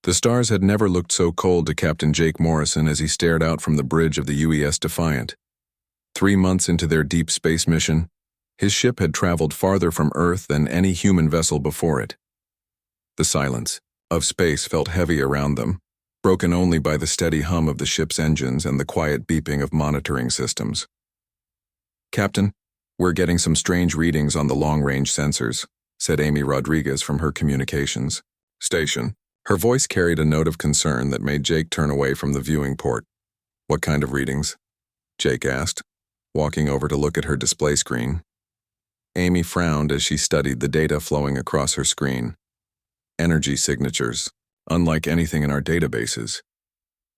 The stars had never looked so cold to Captain Jake Morrison as he stared out from the bridge of the UES Defiant. 3 months into their deep space mission, his ship had traveled farther from Earth than any human vessel before it. The silence of space felt heavy around them, broken only by the steady hum of the ship's engines and the quiet beeping of monitoring systems. "Captain, we're getting some strange readings on the long-range sensors," said Amy Rodriguez from her communications station. Her voice carried a note of concern that made Jake turn away from the viewing port. "What kind of readings?" Jake asked, walking over to look at her display screen. Amy frowned as she studied the data flowing across her screen. "Energy signatures, unlike anything in our databases.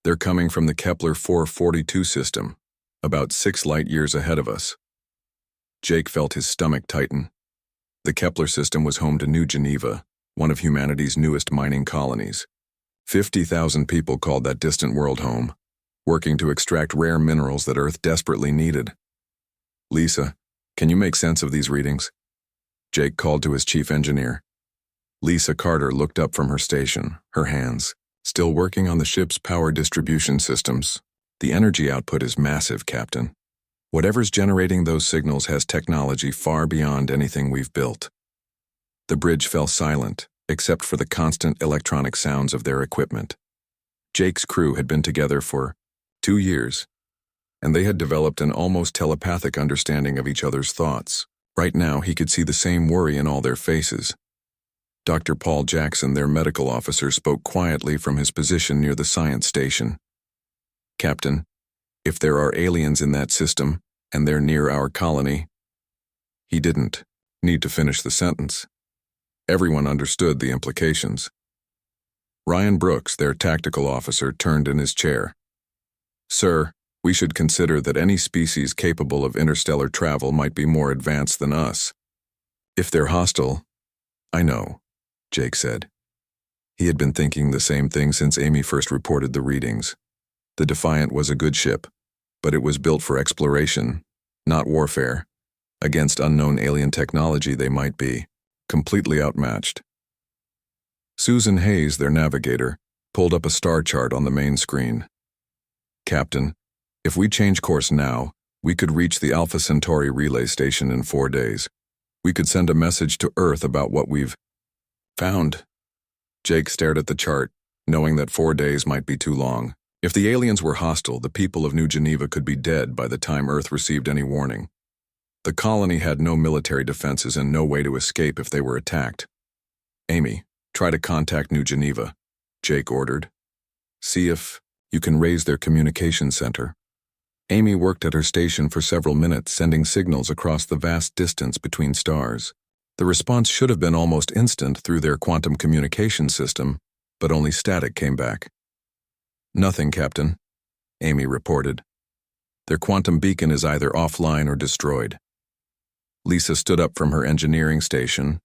They're coming from the Kepler 442 system, about 6 light-years ahead of us." Jake felt his stomach tighten. The Kepler system was home to New Geneva, one of humanity's newest mining colonies. 50,000 people called that distant world home, working to extract rare minerals that Earth desperately needed. "Lisa, can you make sense of these readings?" Jake called to his chief engineer. Lisa Carter looked up from her station, her hands still working on the ship's power distribution systems. "The energy output is massive, Captain. Whatever's generating those signals has technology far beyond anything we've built." The bridge fell silent, except for the constant electronic sounds of their equipment. Jake's crew had been together for 2 years, and they had developed an almost telepathic understanding of each other's thoughts. Right now, he could see the same worry in all their faces. Dr. Paul Jackson, their medical officer, spoke quietly from his position near the science station. "Captain, if there are aliens in that system, and they're near our colony—" He didn't need to finish the sentence. Everyone understood the implications. Ryan Brooks, their tactical officer, turned in his chair. "Sir, we should consider that any species capable of interstellar travel might be more advanced than us. If they're hostile—" "I know," Jake said. He had been thinking the same thing since Amy first reported the readings. The Defiant was a good ship, but it was built for exploration, not warfare. Against unknown alien technology, they might be completely outmatched. Susan Hayes, their navigator, pulled up a star chart on the main screen. "Captain, if we change course now, we could reach the Alpha Centauri relay station in 4 days. We could send a message to Earth about what we've found." Jake stared at the chart, knowing that 4 days might be too long. If the aliens were hostile, the people of New Geneva could be dead by the time Earth received any warning. The colony had no military defenses and no way to escape if they were attacked. "Amy, try to contact New Geneva," Jake ordered. "See if you can raise their communication center." Amy worked at her station for several minutes, sending signals across the vast distance between stars. The response should have been almost instant through their quantum communication system, but only static came back. "Nothing, Captain," Amy reported. "Their quantum beacon is either offline or destroyed." Lisa stood up from her engineering station,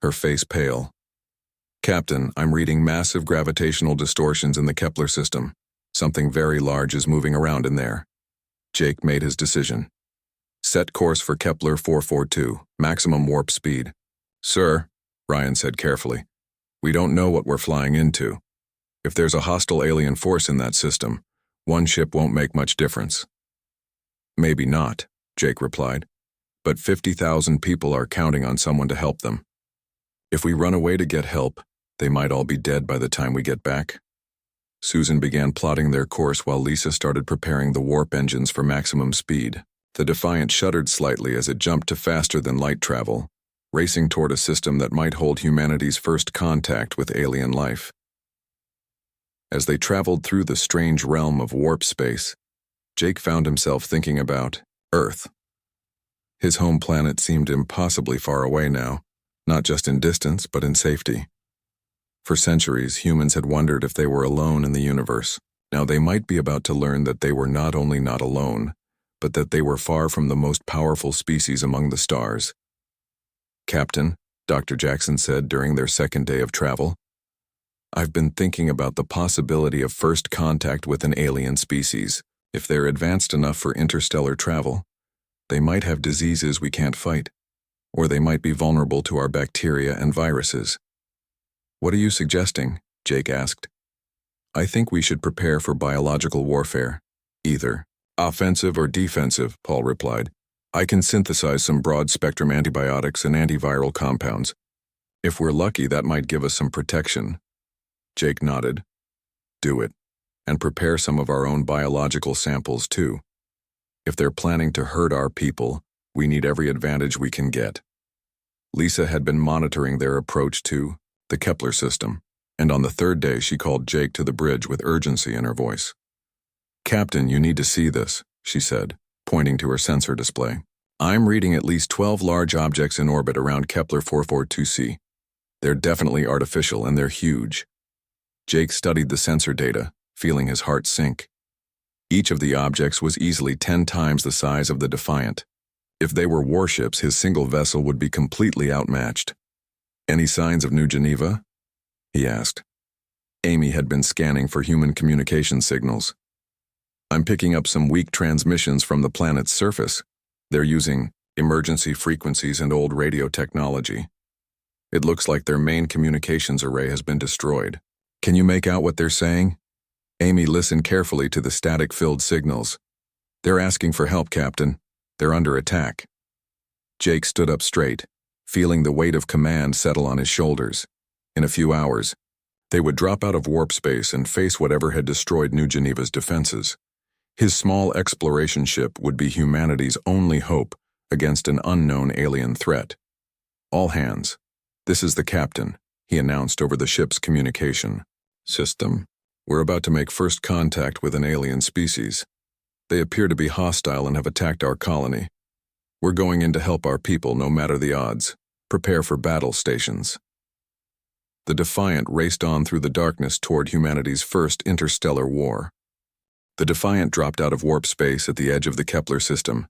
her face pale. "Captain, I'm reading massive gravitational distortions in the Kepler system. Something very large is moving around in there." Jake made his decision. "Set course for Kepler 442, maximum warp speed." "Sir," Ryan said carefully, "we don't know what we're flying into. If there's a hostile alien force in that system, one ship won't make much difference." "Maybe not," Jake replied, "but 50,000 people are counting on someone to help them. If we run away to get help, they might all be dead by the time we get back." Susan began plotting their course while Lisa started preparing the warp engines for maximum speed. The Defiant shuddered slightly as it jumped to faster-than-light travel, racing toward a system that might hold humanity's first contact with alien life. As they traveled through the strange realm of warp space, Jake found himself thinking about Earth. His home planet seemed impossibly far away now, not just in distance but in safety. For centuries, humans had wondered if they were alone in the universe. Now they might be about to learn that they were not only not alone, but that they were far from the most powerful species among the stars. "Captain," Dr. Jackson said during their second day of travel, "I've been thinking about the possibility of first contact with an alien species. If they're advanced enough for interstellar travel, they might have diseases we can't fight, or they might be vulnerable to our bacteria and viruses." "What are you suggesting?" Jake asked. I think we should prepare for biological warfare. Either offensive or defensive, Paul replied. I can synthesize some broad-spectrum antibiotics and antiviral compounds. If we're lucky, that might give us some protection. Jake nodded. Do it. And prepare some of our own biological samples, too. If they're planning to hurt our people, we need every advantage we can get. Lisa had been monitoring their approach to the Kepler system, and on the third day she called Jake to the bridge with urgency in her voice. Captain, you need to see this, she said, pointing to her sensor display. I'm reading at least 12 large objects in orbit around Kepler 442c. They're definitely artificial and they're huge. Jake studied the sensor data, feeling his heart sink. Each of the objects was easily 10 times the size of the Defiant. If they were warships, his single vessel would be completely outmatched. Any signs of New Geneva? He asked. Amy had been scanning for human communication signals. I'm picking up some weak transmissions from the planet's surface. They're using emergency frequencies and old radio technology. It looks like their main communications array has been destroyed. Can you make out what they're saying? Amy listened carefully to the static-filled signals. They're asking for help, Captain. They're under attack. Jake stood up straight, feeling the weight of command settle on his shoulders. In a few hours, they would drop out of warp space and face whatever had destroyed New Geneva's defenses. His small exploration ship would be humanity's only hope against an unknown alien threat. All hands. This is the captain, he announced over the ship's communication system. We're about to make first contact with an alien species. They appear to be hostile and have attacked our colony. We're going in to help our people no matter the odds. Prepare for battle stations. The Defiant raced on through the darkness toward humanity's first interstellar war. The Defiant dropped out of warp space at the edge of the Kepler system,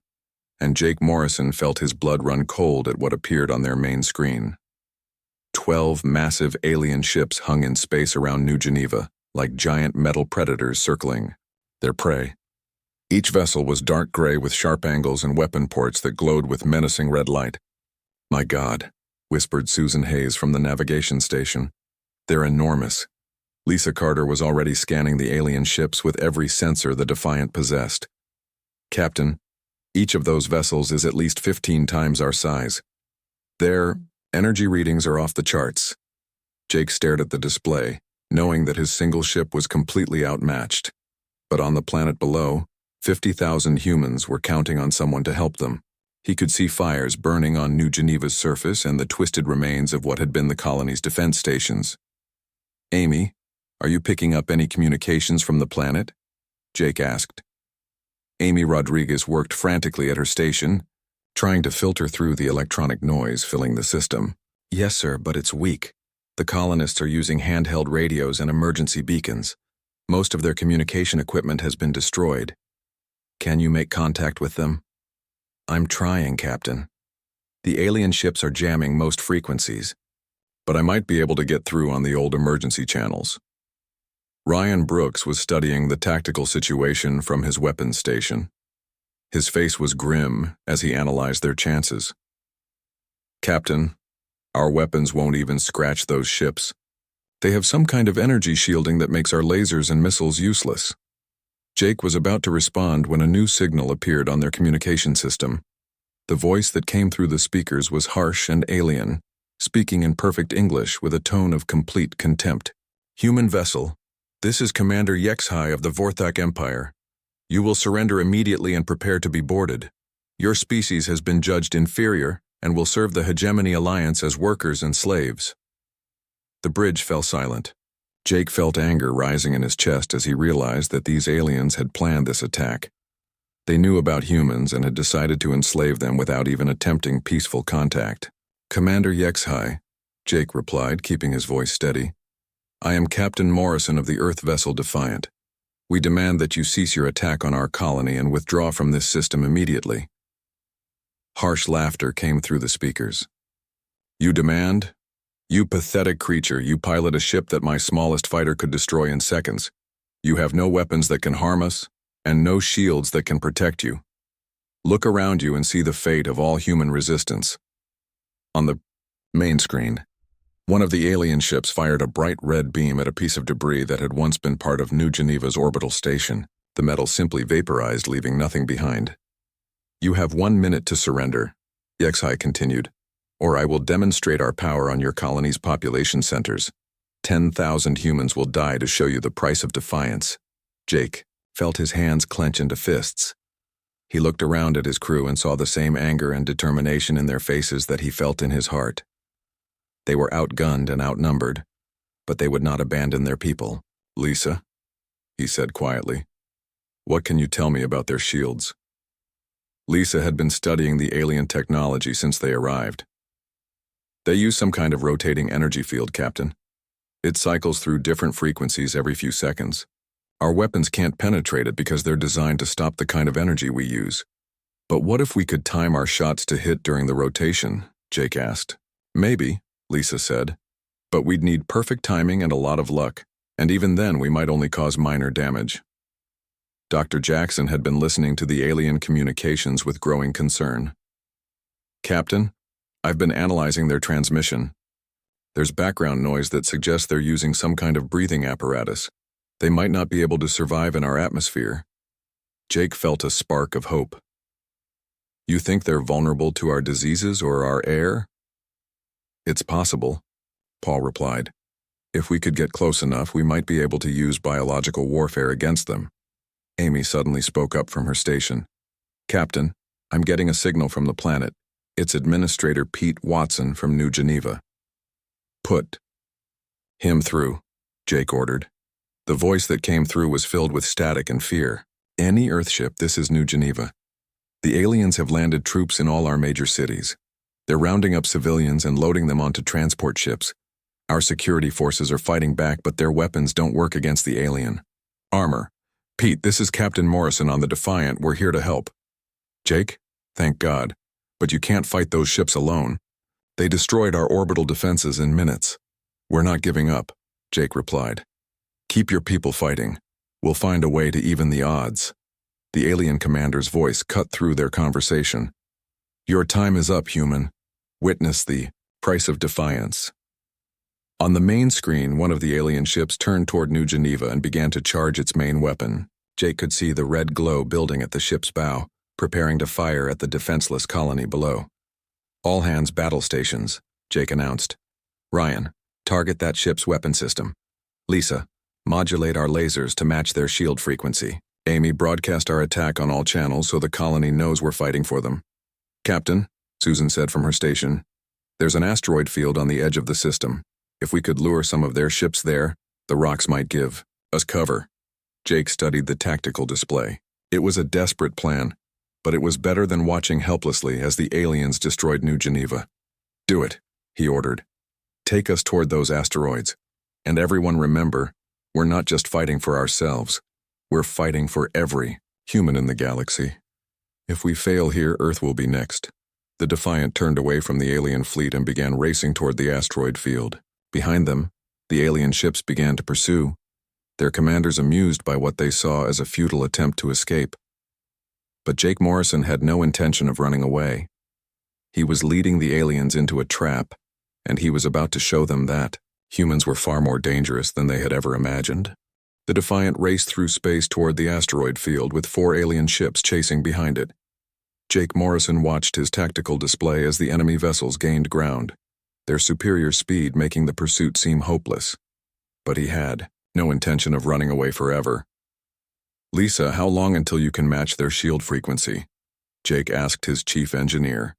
and Jake Morrison felt his blood run cold at what appeared on their main screen. 12 massive alien ships hung in space around New Geneva, like giant metal predators circling their prey. Each vessel was dark gray with sharp angles and weapon ports that glowed with menacing red light. My God, whispered Susan Hayes from the navigation station. They're enormous. Lisa Carter was already scanning the alien ships with every sensor the Defiant possessed. Captain, each of those vessels is at least 15 times our size. Their energy readings are off the charts. Jake stared at the display, knowing that his single ship was completely outmatched. But on the planet below, 50,000 humans were counting on someone to help them. He could see fires burning on New Geneva's surface and the twisted remains of what had been the colony's defense stations. Amy, are you picking up any communications from the planet? Jake asked. Amy Rodriguez worked frantically at her station, trying to filter through the electronic noise filling the system. Yes, sir, but it's weak. The colonists are using handheld radios and emergency beacons. Most of their communication equipment has been destroyed. Can you make contact with them? I'm trying, Captain. The alien ships are jamming most frequencies, but I might be able to get through on the old emergency channels. Ryan Brooks was studying the tactical situation from his weapons station. His face was grim as he analyzed their chances. Captain, our weapons won't even scratch those ships. They have some kind of energy shielding that makes our lasers and missiles useless. Jake was about to respond when a new signal appeared on their communication system. The voice that came through the speakers was harsh and alien, speaking in perfect English with a tone of complete contempt. Human vessel, this is Commander Yexhai of the Vorthak Empire. You will surrender immediately and prepare to be boarded. Your species has been judged inferior and will serve the Hegemony Alliance as workers and slaves. The bridge fell silent. Jake felt anger rising in his chest as he realized that these aliens had planned this attack. They knew about humans and had decided to enslave them without even attempting peaceful contact. Commander Yexhai, Jake replied, keeping his voice steady. I am Captain Morrison of the Earth vessel Defiant. We demand that you cease your attack on our colony and withdraw from this system immediately. Harsh laughter came through the speakers. You demand? You pathetic creature, you pilot a ship that my smallest fighter could destroy in seconds. You have no weapons that can harm us, and no shields that can protect you. Look around you and see the fate of all human resistance. On the main screen, One of the alien ships fired a bright red beam at a piece of debris that had once been part of New Geneva's orbital station. The metal simply vaporized, leaving nothing behind. "You have 1 minute to surrender," HFY continued, "or I will demonstrate our power on your colony's population centers. 10,000 humans will die to show you the price of defiance." Jake felt his hands clench into fists. He looked around at his crew and saw the same anger and determination in their faces that he felt in his heart. They were outgunned and outnumbered, but they would not abandon their people. "Lisa," he said quietly, "what can you tell me about their shields?" Lisa had been studying the alien technology since they arrived. "They use some kind of rotating energy field, Captain. It cycles through different frequencies every few seconds. Our weapons can't penetrate it because they're designed to stop the kind of energy we use." "But what if we could time our shots to hit during the rotation?" Jake asked. "Maybe," Lisa said, "but we'd need perfect timing and a lot of luck, and even then we might only cause minor damage." Dr. Jackson had been listening to the alien communications with growing concern. "Captain, I've been analyzing their transmission. There's background noise that suggests they're using some kind of breathing apparatus. They might not be able to survive in our atmosphere." Jake felt a spark of hope. "You think they're vulnerable to our diseases or our air?" "It's possible," Paul replied. "If we could get close enough, we might be able to use biological warfare against them." Amy suddenly spoke up from her station. "Captain, I'm getting a signal from the planet. It's Administrator Pete Watson from New Geneva." "Put him through," Jake ordered. The voice that came through was filled with static and fear. "Any Earthship, this is New Geneva. The aliens have landed troops in all our major cities. They're rounding up civilians and loading them onto transport ships. Our security forces are fighting back, but their weapons don't work against the alien armor. Pete, this is Captain Morrison on the Defiant. We're here to help." "Jake, thank God. But you can't fight those ships alone. They destroyed our orbital defenses in minutes." "We're not giving up," Jake replied. "Keep your people fighting. We'll find a way to even the odds." The alien commander's voice cut through their conversation. "Your time is up, human. Witness the price of defiance." On the main screen, one of the alien ships turned toward New Geneva and began to charge its main weapon. Jake could see the red glow building at the ship's bow, preparing to fire at the defenseless colony below. "All hands battle stations," Jake announced. "Ryan, target that ship's weapon system. Lisa, modulate our lasers to match their shield frequency. Amy, broadcast our attack on all channels so the colony knows we're fighting for them." "Captain," Susan said from her station, "there's an asteroid field on the edge of the system. If we could lure some of their ships there, the rocks might give us cover." Jake studied the tactical display. It was a desperate plan, but it was better than watching helplessly as the aliens destroyed New Geneva. "Do it," he ordered. "Take us toward those asteroids. And everyone remember, we're not just fighting for ourselves. We're fighting for every human in the galaxy. If we fail here, Earth will be next." The Defiant turned away from the alien fleet and began racing toward the asteroid field. Behind them, the alien ships began to pursue, their commanders amused by what they saw as a futile attempt to escape. But Jake Morrison had no intention of running away. He was leading the aliens into a trap, and he was about to show them that humans were far more dangerous than they had ever imagined. The Defiant raced through space toward the asteroid field with 4 alien ships chasing behind it. Jake Morrison watched his tactical display as the enemy vessels gained ground, their superior speed making the pursuit seem hopeless. But he had no intention of running away forever. "Lisa, how long until you can match their shield frequency?" Jake asked his chief engineer.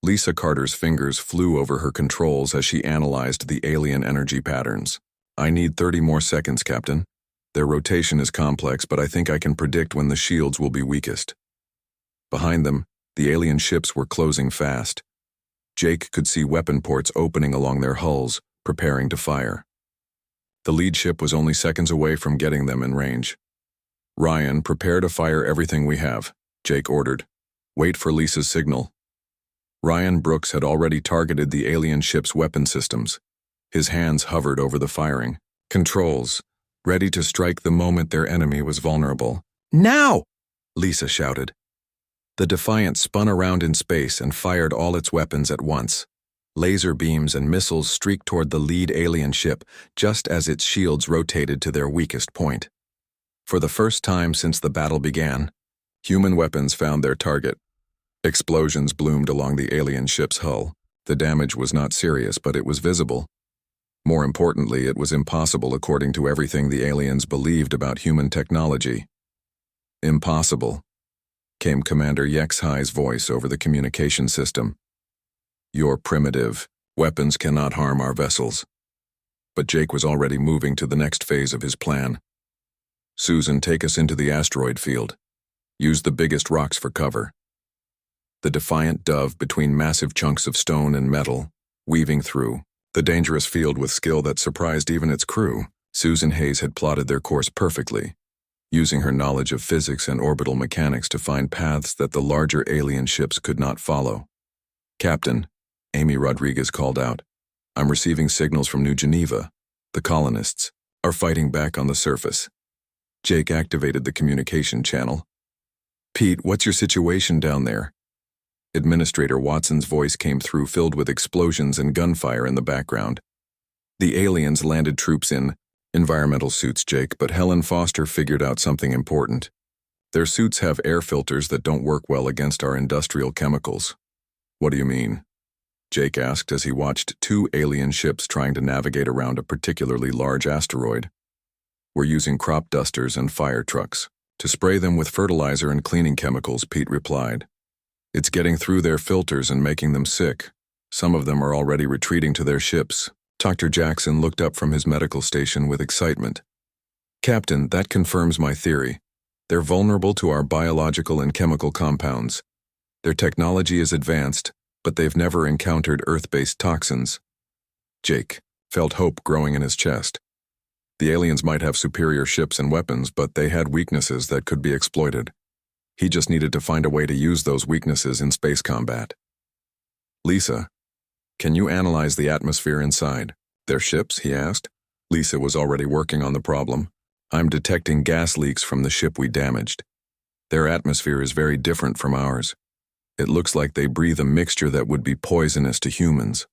Lisa Carter's fingers flew over her controls as she analyzed the alien energy patterns. "I need 30 more seconds, Captain. Their rotation is complex, but I think I can predict when the shields will be weakest." Behind them, the alien ships were closing fast. Jake could see weapon ports opening along their hulls, preparing to fire. The lead ship was only seconds away from getting them in range. "Ryan, prepare to fire everything we have," Jake ordered. "Wait for Lisa's signal." Ryan Brooks had already targeted the alien ship's weapon systems. His hands hovered over the firing controls, ready to strike the moment their enemy was vulnerable. "Now!" Lisa shouted. The Defiant spun around in space and fired all its weapons at once. Laser beams and missiles streaked toward the lead alien ship just as its shields rotated to their weakest point. For the first time since the battle began, human weapons found their target. Explosions bloomed along the alien ship's hull. The damage was not serious, but it was visible. More importantly, it was impossible according to everything the aliens believed about human technology. Impossible, came Commander Yexhai's voice over the communication system. You're primitive. Weapons cannot harm our vessels. But Jake was already moving to the next phase of his plan. Susan, take us into the asteroid field. Use the biggest rocks for cover. The Defiant dove between massive chunks of stone and metal, weaving through the dangerous field with skill that surprised even its crew. Susan Hayes had plotted their course perfectly, using her knowledge of physics and orbital mechanics to find paths that the larger alien ships could not follow. Captain, Amy Rodriguez called out, I'm receiving signals from New Geneva. The colonists are fighting back on the surface. Jake activated the communication channel. Pete, what's your situation down there? Administrator Watson's voice came through, filled with explosions and gunfire in the background. The aliens landed troops in environmental suits, Jake, but Helen Foster figured out something important. Their suits have air filters that don't work well against our industrial chemicals. What do you mean? Jake asked as he watched two alien ships trying to navigate around a particularly large asteroid. We're using crop dusters and fire trucks to spray them with fertilizer and cleaning chemicals, Pete replied. It's getting through their filters and making them sick. Some of them are already retreating to their ships. Dr. Jackson looked up from his medical station with excitement. Captain, that confirms my theory. They're vulnerable to our biological and chemical compounds. Their technology is advanced, but they've never encountered Earth-based toxins. Jake felt hope growing in his chest. The aliens might have superior ships and weapons, but they had weaknesses that could be exploited. He just needed to find a way to use those weaknesses in space combat. Lisa, can you analyze the atmosphere inside their ships? He asked. Lisa was already working on the problem. I'm detecting gas leaks from the ship we damaged. Their atmosphere is very different from ours. It looks like they breathe a mixture that would be poisonous to humans.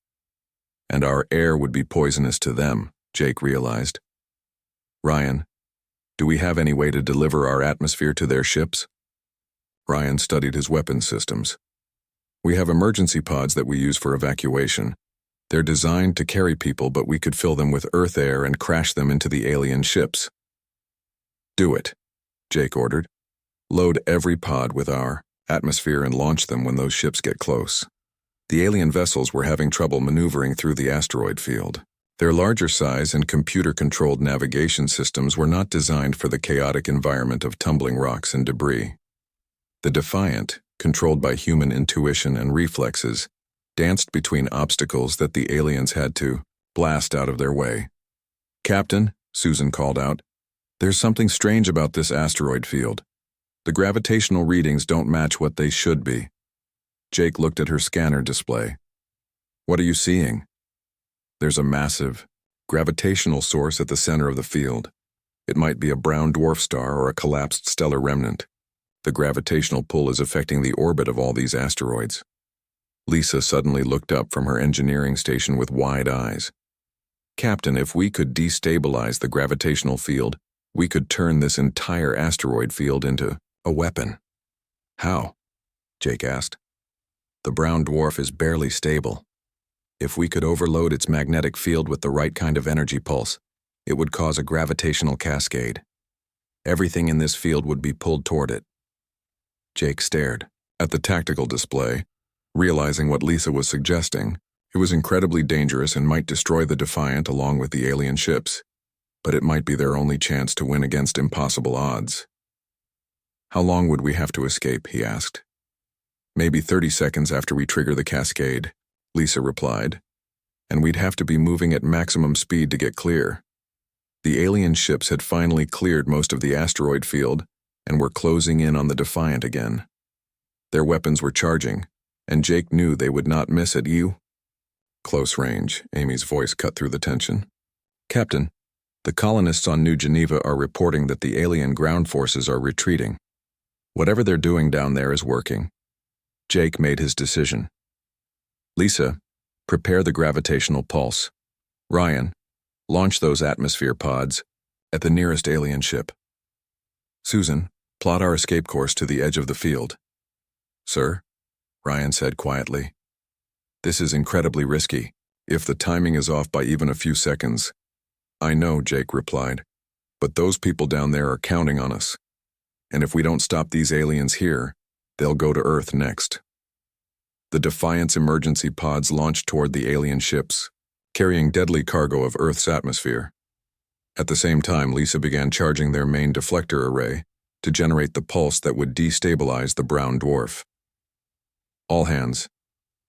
And our air would be poisonous to them, Jake realized. Ryan, do we have any way to deliver our atmosphere to their ships? Ryan studied his weapons systems. We have emergency pods that we use for evacuation. They're designed to carry people, but we could fill them with Earth air and crash them into the alien ships. Do it, Jake ordered. Load every pod with our atmosphere and launch them when those ships get close. The alien vessels were having trouble maneuvering through the asteroid field. Their larger size and computer-controlled navigation systems were not designed for the chaotic environment of tumbling rocks and debris. The Defiant, controlled by human intuition and reflexes, danced between obstacles that the aliens had to blast out of their way. Captain, Susan called out, there's something strange about this asteroid field. The gravitational readings don't match what they should be. Jake looked at her scanner display. What are you seeing? There's a massive, gravitational source at the center of the field. It might be a brown dwarf star or a collapsed stellar remnant. The gravitational pull is affecting the orbit of all these asteroids. Lisa suddenly looked up from her engineering station with wide eyes. Captain, if we could destabilize the gravitational field, we could turn this entire asteroid field into a weapon. How? Jake asked. The brown dwarf is barely stable. If we could overload its magnetic field with the right kind of energy pulse, it would cause a gravitational cascade. Everything in this field would be pulled toward it. Jake stared at the tactical display, realizing what Lisa was suggesting. It was incredibly dangerous and might destroy the Defiant along with the alien ships, but it might be their only chance to win against impossible odds. How long would we have to escape? He asked. Maybe 30 seconds after we trigger the cascade, Lisa replied, and we'd have to be moving at maximum speed to get clear. The alien ships had finally cleared most of the asteroid field and were closing in on the Defiant again. Their weapons were charging, and Jake knew they would not miss at you. Close range, Amy's voice cut through the tension. Captain, the colonists on New Geneva are reporting that the alien ground forces are retreating. Whatever they're doing down there is working. Jake made his decision. Lisa, Prepare the gravitational pulse. Ryan, launch those atmosphere pods at the nearest alien ship. Susan, plot our escape course to the edge of the field. Sir, Ryan said quietly. This is incredibly risky. If the timing is off by even a few seconds. I know, Jake replied. But those people down there are counting on us. And if we don't stop these aliens here, they'll go to Earth next. The Defiant's emergency pods launched toward the alien ships, carrying deadly cargo of Earth's atmosphere. At the same time, Lisa began charging their main deflector array to generate the pulse that would destabilize the brown dwarf. All hands,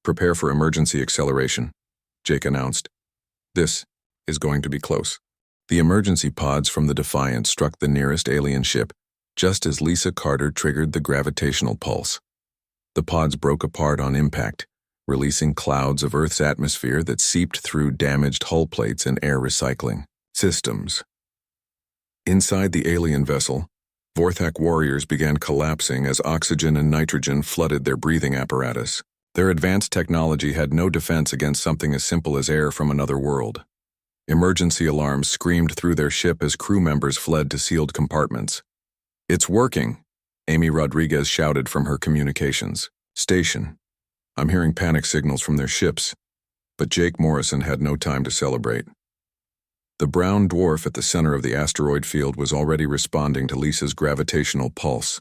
prepare for emergency acceleration, Jake announced. This is going to be close. The emergency pods from the Defiant struck the nearest alien ship just as Lisa Carter triggered the gravitational pulse. The pods broke apart on impact, releasing clouds of Earth's atmosphere that seeped through damaged hull plates and air recycling systems. Inside the alien vessel, Vorthak warriors began collapsing as oxygen and nitrogen flooded their breathing apparatus. Their advanced technology had no defense against something as simple as air from another world. Emergency alarms screamed through their ship as crew members fled to sealed compartments. It's working, Amy Rodriguez shouted from her communications station. I'm hearing panic signals from their ships, but Jake Morrison had no time to celebrate. The brown dwarf at the center of the asteroid field was already responding to Lisa's gravitational pulse.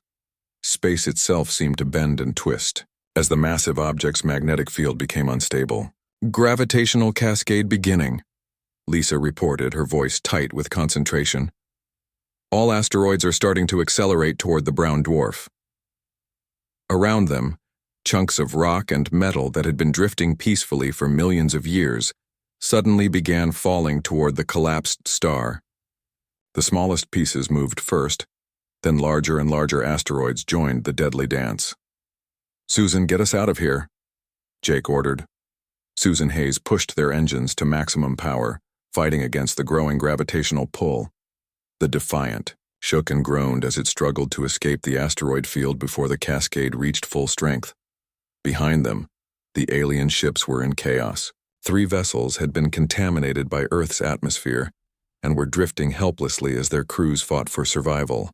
Space itself seemed to bend and twist as the massive object's magnetic field became unstable. Gravitational cascade beginning, Lisa reported, her voice tight with concentration. All asteroids are starting to accelerate toward the brown dwarf. Around them, chunks of rock and metal that had been drifting peacefully for millions of years suddenly began falling toward the collapsed star. The smallest pieces moved first, then larger and larger asteroids joined the deadly dance. Susan, get us out of here, Jake ordered. Susan Hayes pushed their engines to maximum power, fighting against the growing gravitational pull. The Defiant shook and groaned as it struggled to escape the asteroid field before the cascade reached full strength. Behind them, the alien ships were in chaos. 3 vessels had been contaminated by Earth's atmosphere and were drifting helplessly as their crews fought for survival.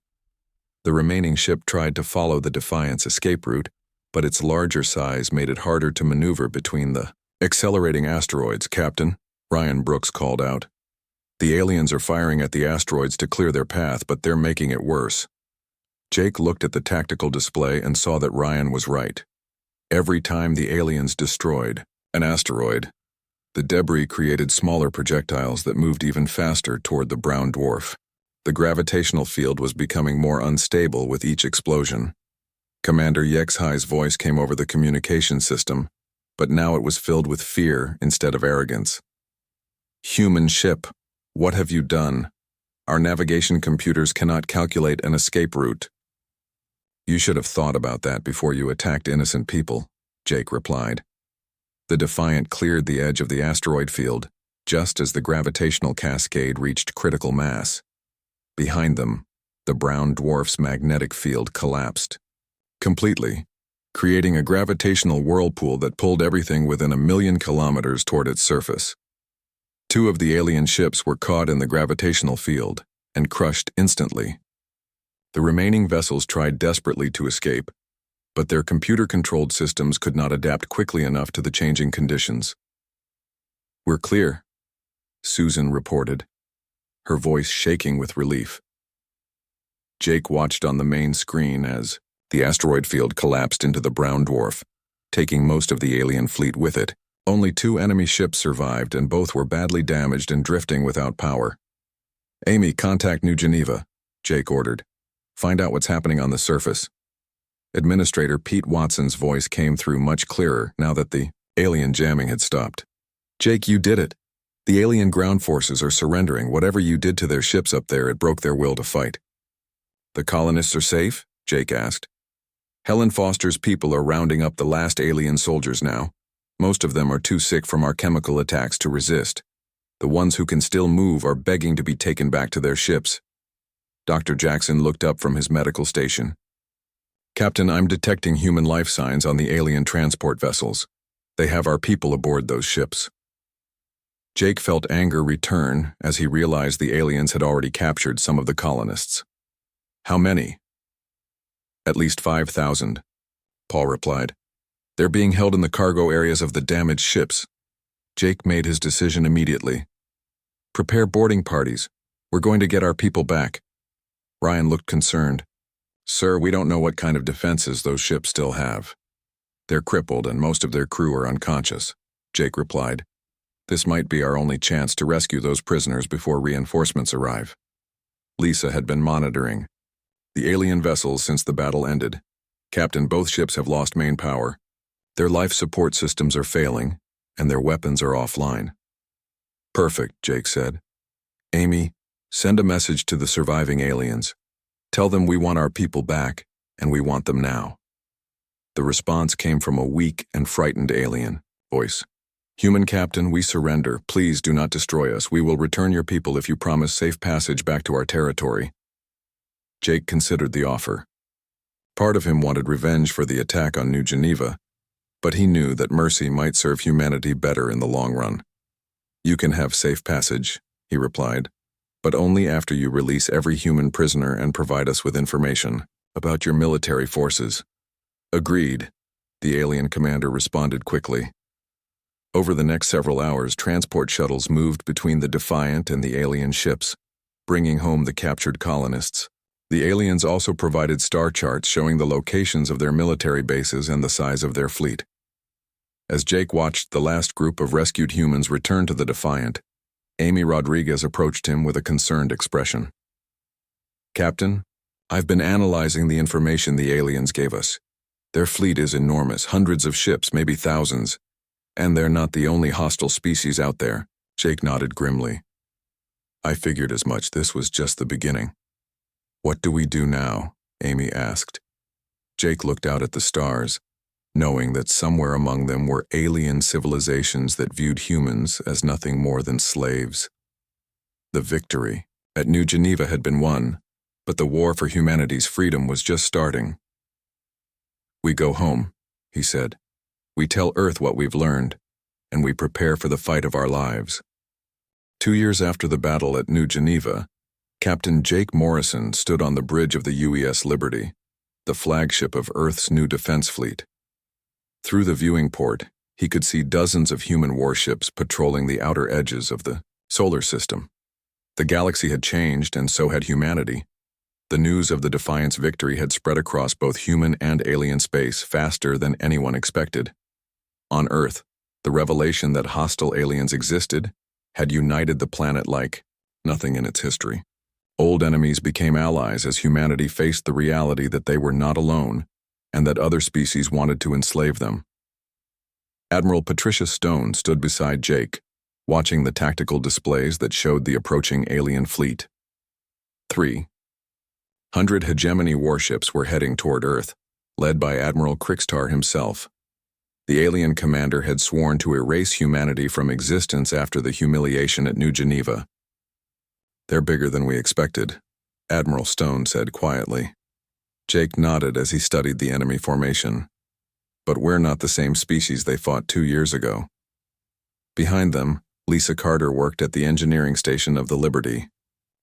The remaining ship tried to follow the Defiant's escape route, but its larger size made it harder to maneuver between the accelerating asteroids. Captain, Ryan Brooks called out. The aliens are firing at the asteroids to clear their path, but they're making it worse. Jake looked at the tactical display and saw that Ryan was right. Every time the aliens destroyed an asteroid, the debris created smaller projectiles that moved even faster toward the brown dwarf. The gravitational field was becoming more unstable with each explosion. Commander Yexhai's voice came over the communication system, but now it was filled with fear instead of arrogance. Human ship, what have you done? Our navigation computers cannot calculate an escape route. You should have thought about that before you attacked innocent people, Jake replied. The Defiant cleared the edge of the asteroid field, just as the gravitational cascade reached critical mass. Behind them, the brown dwarf's magnetic field collapsed completely, creating a gravitational whirlpool that pulled everything within 1,000,000 kilometers toward its surface. 2 of the alien ships were caught in the gravitational field and crushed instantly. The remaining vessels tried desperately to escape, but their computer-controlled systems could not adapt quickly enough to the changing conditions. We're clear, Susan reported, her voice shaking with relief. Jake watched on the main screen as the asteroid field collapsed into the brown dwarf, taking most of the alien fleet with it. Only 2 enemy ships survived, and both were badly damaged and drifting without power. Amy, contact New Geneva, Jake ordered. Find out what's happening on the surface. Administrator Pete Watson's voice came through much clearer now that the alien jamming had stopped. Jake, you did it. The alien ground forces are surrendering. Whatever you did to their ships up there, it broke their will to fight. The colonists are safe? Jake asked. Helen Foster's people are rounding up the last alien soldiers now. Most of them are too sick from our chemical attacks to resist. The ones who can still move are begging to be taken back to their ships. Dr. Jackson looked up from his medical station. Captain, I'm detecting human life signs on the alien transport vessels. They have our people aboard those ships. Jake felt anger return as he realized the aliens had already captured some of the colonists. How many? At least 5,000, Paul replied. They're being held in the cargo areas of the damaged ships. Jake made his decision immediately. Prepare boarding parties. We're going to get our people back. Ryan looked concerned. Sir, we don't know what kind of defenses those ships still have. They're crippled and most of their crew are unconscious, Jake replied. This might be our only chance to rescue those prisoners before reinforcements arrive. Lisa had been monitoring the alien vessels since the battle ended. Captain, both ships have lost main power. Their life support systems are failing, and their weapons are offline. Perfect, Jake said. Amy, send a message to the surviving aliens. Tell them we want our people back, and we want them now. The response came from a weak and frightened alien voice. Human Captain, we surrender. Please do not destroy us. We will return your people if you promise safe passage back to our territory. Jake considered the offer. Part of him wanted revenge for the attack on New Geneva, but he knew that mercy might serve humanity better in the long run. You can have safe passage, he replied, but only after you release every human prisoner and provide us with information about your military forces. Agreed, the alien commander responded quickly. Over the next several hours, transport shuttles moved between the Defiant and the alien ships, bringing home the captured colonists. The aliens also provided star charts showing the locations of their military bases and the size of their fleet. As Jake watched the last group of rescued humans return to the Defiant, Amy Rodriguez approached him with a concerned expression. Captain, I've been analyzing the information the aliens gave us. Their fleet is enormous, hundreds of ships, maybe thousands. And they're not the only hostile species out there, Jake nodded grimly. I figured as much. This was just the beginning. What do we do now? Amy asked. Jake looked out at the stars, knowing that somewhere among them were alien civilizations that viewed humans as nothing more than slaves. The victory at New Geneva had been won, but the war for humanity's freedom was just starting. We go home, he said. We tell Earth what we've learned, and we prepare for the fight of our lives. 2 years after the battle at New Geneva, Captain Jake Morrison stood on the bridge of the UES Liberty, the flagship of Earth's new defense fleet. Through the viewing port, he could see dozens of human warships patrolling the outer edges of the solar system. The galaxy had changed, and so had humanity. The news of the Defiant's victory had spread across both human and alien space faster than anyone expected. On Earth, the revelation that hostile aliens existed had united the planet like nothing in its history. Old enemies became allies as humanity faced the reality that they were not alone and that other species wanted to enslave them. Admiral Patricia Stone stood beside Jake, watching the tactical displays that showed the approaching alien fleet. 300 hegemony warships were heading toward Earth, led by Admiral Krickstar himself. The alien commander had sworn to erase humanity from existence after the humiliation at New Geneva. They're bigger than we expected, Admiral Stone said quietly. Jake nodded as he studied the enemy formation. But we're not the same species they fought 2 years ago. Behind them, Lisa Carter worked at the engineering station of the Liberty.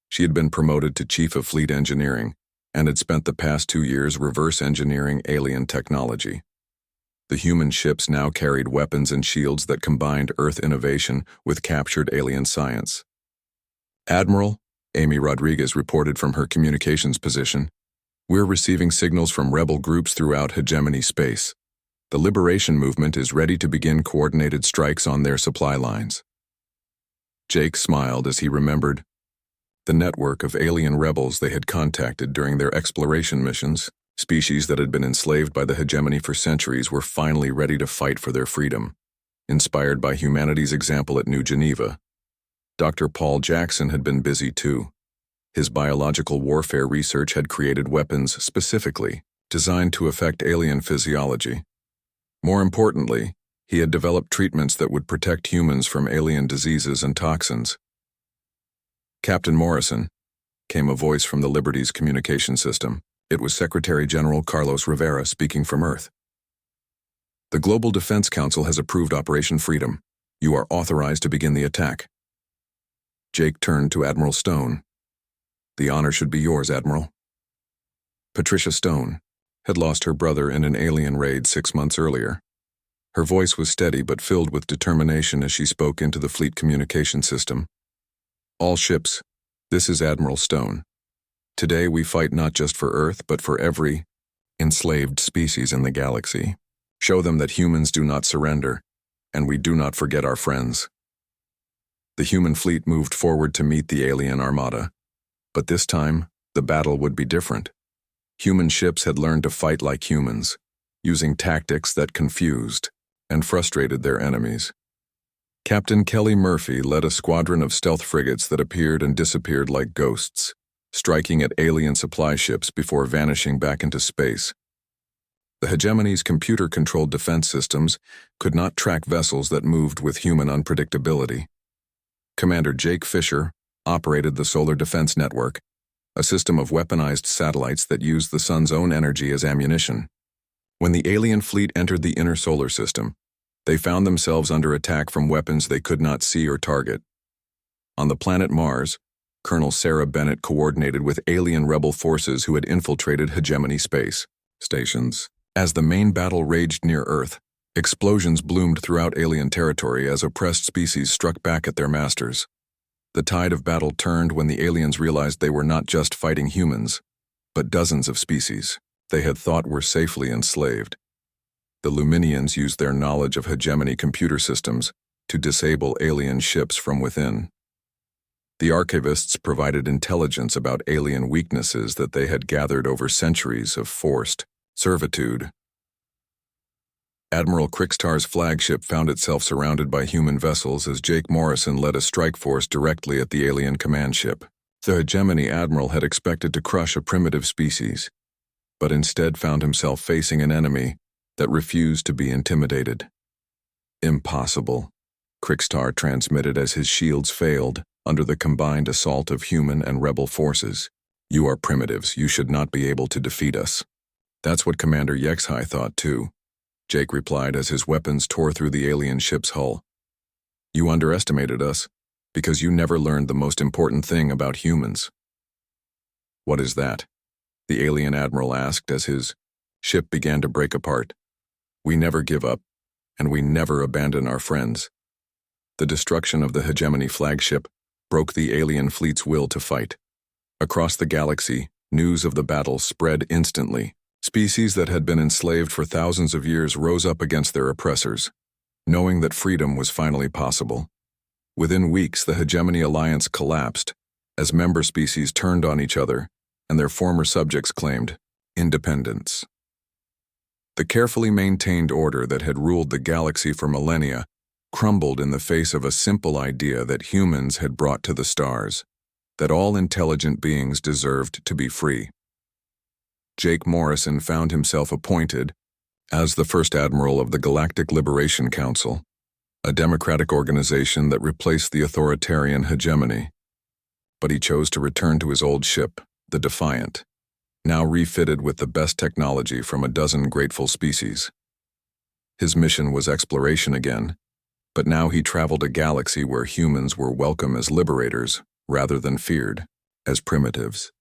She had been promoted to Chief of Fleet Engineering and had spent the past 2 years reverse engineering alien technology. The human ships now carried weapons and shields that combined Earth innovation with captured alien science. Admiral, Amy Rodriguez reported from her communications position, we're receiving signals from rebel groups throughout hegemony space. The liberation movement is ready to begin coordinated strikes on their supply lines. Jake smiled as he remembered the network of alien rebels they had contacted during their exploration missions. Species that had been enslaved by the hegemony for centuries were finally ready to fight for their freedom. Inspired by humanity's example at New Geneva, Dr. Paul Jackson had been busy too. His biological warfare research had created weapons specifically designed to affect alien physiology. More importantly, he had developed treatments that would protect humans from alien diseases and toxins. Captain Morrison, came a voice from the Liberty's communication system. It was Secretary General Carlos Rivera speaking from Earth. The Global Defense Council has approved Operation Freedom. You are authorized to begin the attack. Jake turned to Admiral Stone. The honor should be yours, Admiral. Patricia Stone had lost her brother in an alien raid 6 months earlier. Her voice was steady but filled with determination as she spoke into the fleet communication system. All ships, this is Admiral Stone. Today we fight not just for Earth, but for every enslaved species in the galaxy. Show them that humans do not surrender, and we do not forget our friends. The human fleet moved forward to meet the alien armada, but this time, the battle would be different. Human ships had learned to fight like humans, using tactics that confused and frustrated their enemies. Captain Kelly Murphy led a squadron of stealth frigates that appeared and disappeared like ghosts, striking at alien supply ships before vanishing back into space. The hegemony's computer-controlled defense systems could not track vessels that moved with human unpredictability. Commander Jake Fisher operated the Solar Defense Network, a system of weaponized satellites that used the sun's own energy as ammunition. When the alien fleet entered the inner solar system, they found themselves under attack from weapons they could not see or target. On the planet Mars, Colonel Sarah Bennett coordinated with alien rebel forces who had infiltrated hegemony space stations. As the main battle raged near Earth, explosions bloomed throughout alien territory as oppressed species struck back at their masters. The tide of battle turned when the aliens realized they were not just fighting humans, but dozens of species they had thought were safely enslaved. The Luminians used their knowledge of hegemony computer systems to disable alien ships from within. The archivists provided intelligence about alien weaknesses that they had gathered over centuries of forced servitude. Admiral Crickstar's flagship found itself surrounded by human vessels as Jake Morrison led a strike force directly at the alien command ship. The hegemony admiral had expected to crush a primitive species, but instead found himself facing an enemy that refused to be intimidated. Impossible, Crickstar transmitted as his shields failed under the combined assault of human and rebel forces. You are primitives, you should not be able to defeat us. That's what Commander Yexhai thought too, Jake replied as his weapons tore through the alien ship's hull. You underestimated us, because you never learned the most important thing about humans. What is that? The alien admiral asked as his ship began to break apart. We never give up, and we never abandon our friends. The destruction of the hegemony flagship broke the alien fleet's will to fight. Across the galaxy, news of the battle spread instantly. Species that had been enslaved for thousands of years rose up against their oppressors, knowing that freedom was finally possible. Within weeks, the hegemony alliance collapsed as member species turned on each other and their former subjects claimed independence. The carefully maintained order that had ruled the galaxy for millennia crumbled in the face of a simple idea that humans had brought to the stars, that all intelligent beings deserved to be free. Jake Morrison found himself appointed as the first admiral of the Galactic Liberation Council, a democratic organization that replaced the authoritarian hegemony. But he chose to return to his old ship, the Defiant, now refitted with the best technology from a dozen grateful species. His mission was exploration again, but now he traveled a galaxy where humans were welcome as liberators rather than feared as primitives.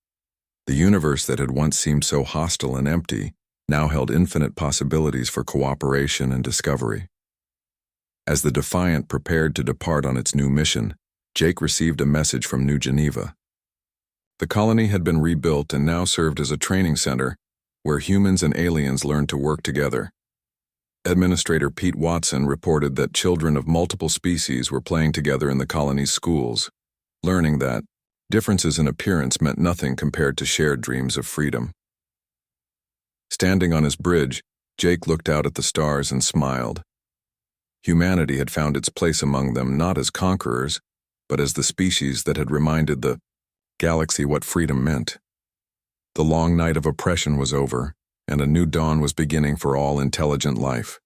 The universe that had once seemed so hostile and empty now held infinite possibilities for cooperation and discovery. As the Defiant prepared to depart on its new mission, Jake received a message from New Geneva. The colony had been rebuilt and now served as a training center where humans and aliens learned to work together. Administrator Pete Watson reported that children of multiple species were playing together in the colony's schools, learning that differences in appearance meant nothing compared to shared dreams of freedom. Standing on his bridge, Jake looked out at the stars and smiled. Humanity had found its place among them not as conquerors, but as the species that had reminded the galaxy what freedom meant. The long night of oppression was over, and a new dawn was beginning for all intelligent life.